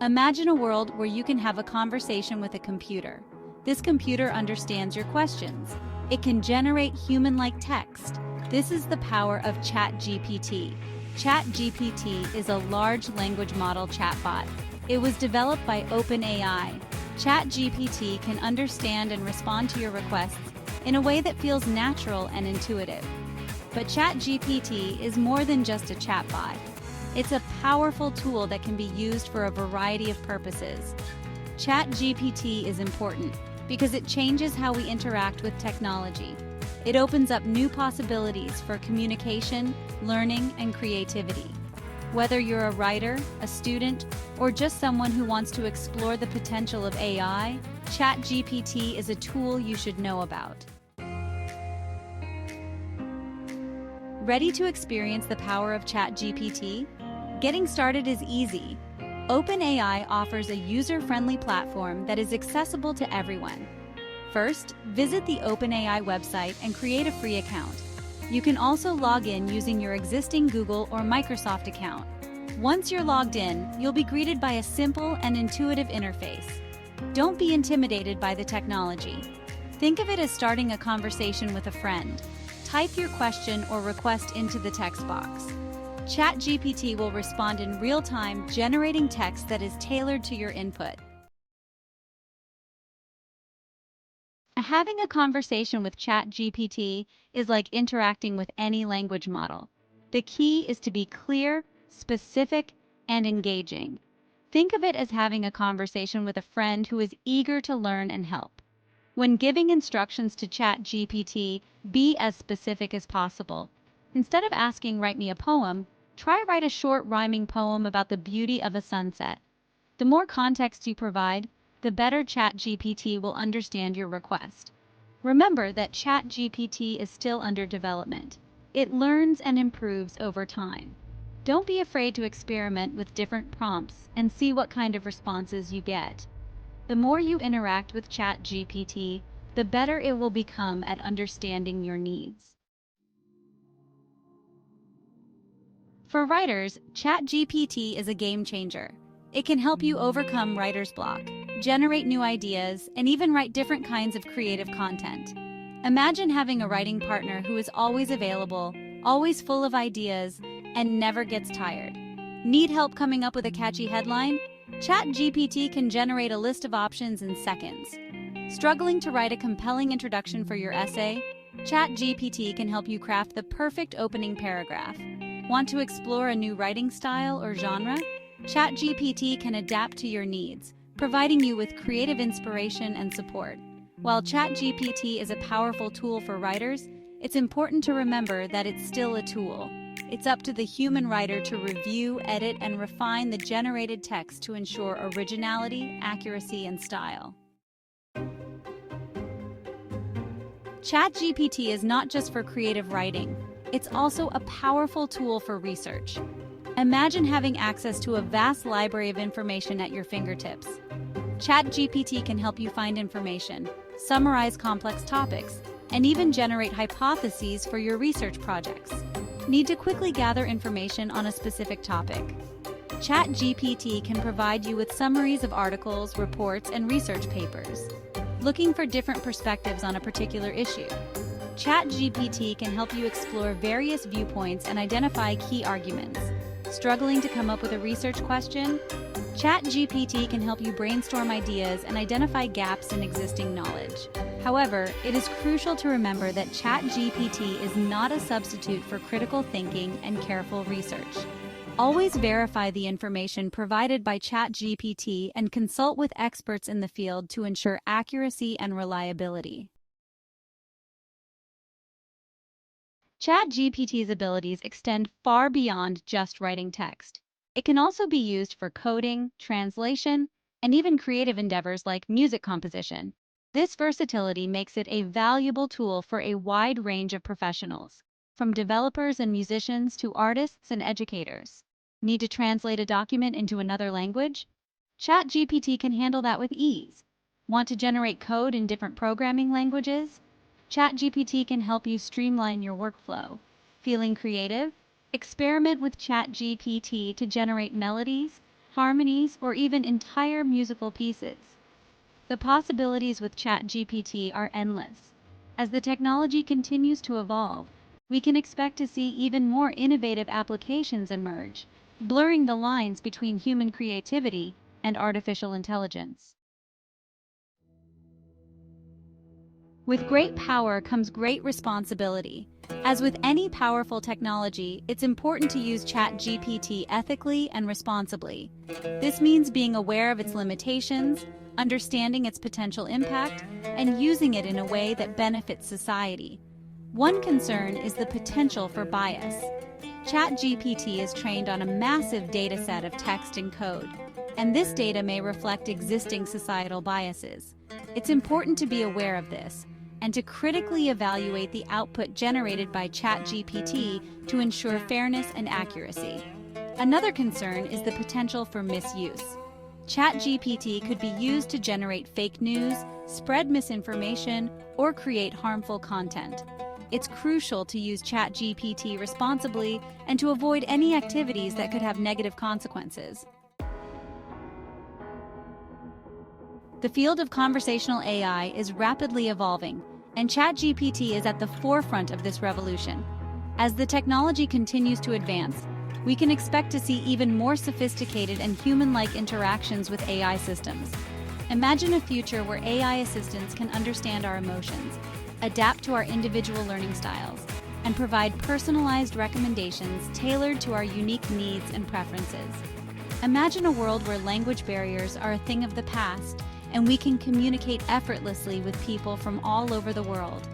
Imagine a world where you can have a conversation with a computer. This computer understands your questions. It can generate human-like text. This is the power of ChatGPT. ChatGPT is a large language model chatbot. It was developed by OpenAI. ChatGPT can understand and respond to your requests in a way that feels natural and intuitive. But ChatGPT is more than just a chatbot. It's a powerful tool that can be used for a variety of purposes. ChatGPT is important because it changes how we interact with technology. It opens up new possibilities for communication, learning, and creativity. Whether you're a writer, a student, or just someone who wants to explore the potential of AI, ChatGPT is a tool you should know about. Ready to experience the power of ChatGPT? Getting started is easy. OpenAI offers a user-friendly platform that is accessible to everyone. First, visit the OpenAI website and create a free account. You can also log in using your existing Google or Microsoft account. Once you're logged in, you'll be greeted by a simple and intuitive interface. Don't be intimidated by the technology. Think of it as starting a conversation with a friend. Type your question or request into the text box. ChatGPT will respond in real time, generating text that is tailored to your input. Having a conversation with ChatGPT is like interacting with any language model. The key is to be clear, specific, and engaging. Think of it as having a conversation with a friend who is eager to learn and help. When giving instructions to ChatGPT, be as specific as possible. Instead of asking, "Write me a poem," try write a short rhyming poem about the beauty of a sunset. The more context you provide, the better ChatGPT will understand your request. Remember that ChatGPT is still under development. It learns and improves over time. Don't be afraid to experiment with different prompts and see what kind of responses you get. The more you interact with ChatGPT, the better it will become at understanding your needs. For writers, ChatGPT is a game changer. It can help you overcome writer's block, generate new ideas, and even write different kinds of creative content. Imagine having a writing partner who is always available, always full of ideas, and never gets tired. Need help coming up with a catchy headline? ChatGPT can generate a list of options in seconds. Struggling to write a compelling introduction for your essay? ChatGPT can help you craft the perfect opening paragraph. Want to explore a new writing style or genre? ChatGPT can adapt to your needs, providing you with creative inspiration and support. While ChatGPT is a powerful tool for writers, it's important to remember that it's still a tool. It's up to the human writer to review, edit, and refine the generated text to ensure originality, accuracy, and style. ChatGPT is not just for creative writing. It's also a powerful tool for research. Imagine having access to a vast library of information at your fingertips. ChatGPT can help you find information, summarize complex topics, and even generate hypotheses for your research projects. Need to quickly gather information on a specific topic? ChatGPT can provide you with summaries of articles, reports, and research papers. Looking for different perspectives on a particular issue? ChatGPT can help you explore various viewpoints and identify key arguments. Struggling to come up with a research question? ChatGPT can help you brainstorm ideas and identify gaps in existing knowledge. However, it is crucial to remember that ChatGPT is not a substitute for critical thinking and careful research. Always verify the information provided by ChatGPT and consult with experts in the field to ensure accuracy and reliability. ChatGPT's abilities extend far beyond just writing text. It can also be used for coding, translation, and even creative endeavors like music composition. This versatility makes it a valuable tool for a wide range of professionals, from developers and musicians to artists and educators. Need to translate a document into another language? ChatGPT can handle that with ease. Want to generate code in different programming languages? ChatGPT can help you streamline your workflow. Feeling creative? Experiment with ChatGPT to generate melodies, harmonies, or even entire musical pieces. The possibilities with ChatGPT are endless. As the technology continues to evolve, we can expect to see even more innovative applications emerge, blurring the lines between human creativity and artificial intelligence. With great power comes great responsibility. As with any powerful technology, it's important to use ChatGPT ethically and responsibly. This means being aware of its limitations, understanding its potential impact, and using it in a way that benefits society. One concern is the potential for bias. ChatGPT is trained on a massive dataset of text and code, and this data may reflect existing societal biases. It's important to be aware of this and to critically evaluate the output generated by ChatGPT to ensure fairness and accuracy. Another concern is the potential for misuse. ChatGPT could be used to generate fake news, spread misinformation, or create harmful content. It's crucial to use ChatGPT responsibly and to avoid any activities that could have negative consequences. The field of conversational AI is rapidly evolving, and ChatGPT is at the forefront of this revolution. As the technology continues to advance, we can expect to see even more sophisticated and human-like interactions with AI systems. Imagine a future where AI assistants can understand our emotions, adapt to our individual learning styles, and provide personalized recommendations tailored to our unique needs and preferences. Imagine a world where language barriers are a thing of the past, and we can communicate effortlessly with people from all over the world.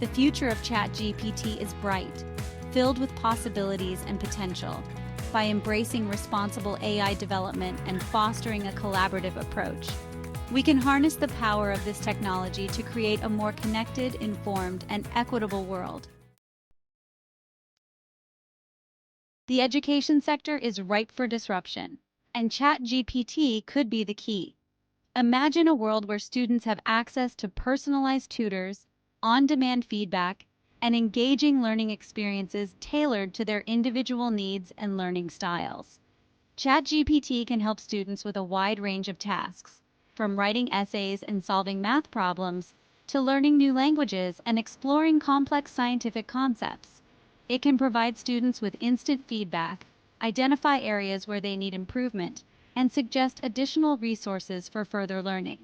The future of ChatGPT is bright, filled with possibilities and potential. By embracing responsible AI development and fostering a collaborative approach, we can harness the power of this technology to create a more connected, informed, and equitable world. The education sector is ripe for disruption, and ChatGPT could be the key. Imagine a world where students have access to personalized tutors, on-demand feedback, and engaging learning experiences tailored to their individual needs and learning styles. ChatGPT can help students with a wide range of tasks, from writing essays and solving math problems to learning new languages and exploring complex scientific concepts. It can provide students with instant feedback, identify areas where they need improvement, and suggest additional resources for further learning.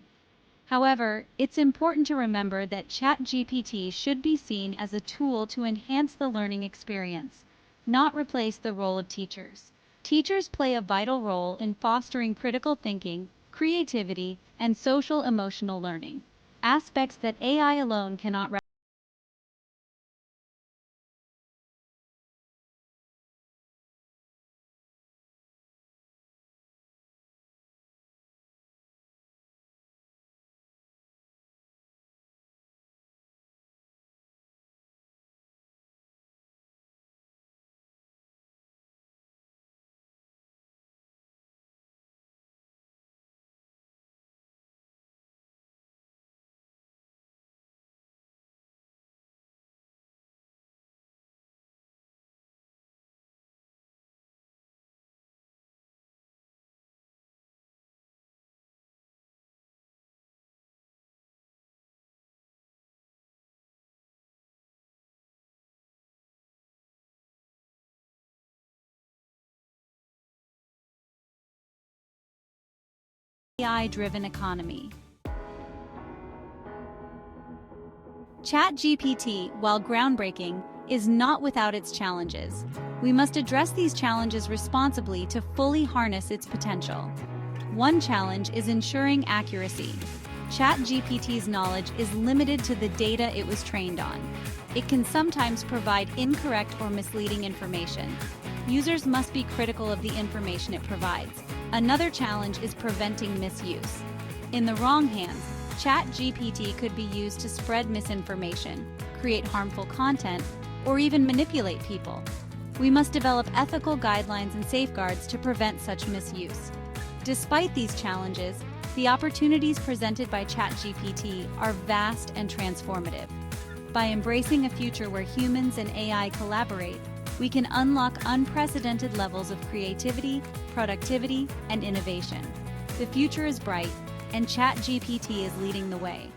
However, it's important to remember that ChatGPT should be seen as a tool to enhance the learning experience, not replace the role of teachers. Teachers play a vital role in fostering critical thinking, creativity, and social-emotional learning, aspects that AI alone cannot replicate. AI-driven economy. ChatGPT, while groundbreaking, is not without its challenges. We must address these challenges responsibly to fully harness its potential. One challenge is ensuring accuracy. ChatGPT's knowledge is limited to the data it was trained on. It can sometimes provide incorrect or misleading information. Users must be critical of the information it provides. Another challenge is preventing misuse. In the wrong hands, ChatGPT could be used to spread misinformation, create harmful content, or even manipulate people. We must develop ethical guidelines and safeguards to prevent such misuse. Despite these challenges, the opportunities presented by ChatGPT are vast and transformative. By embracing a future where humans and AI collaborate, we can unlock unprecedented levels of creativity, productivity, and innovation. The future is bright, and ChatGPT is leading the way.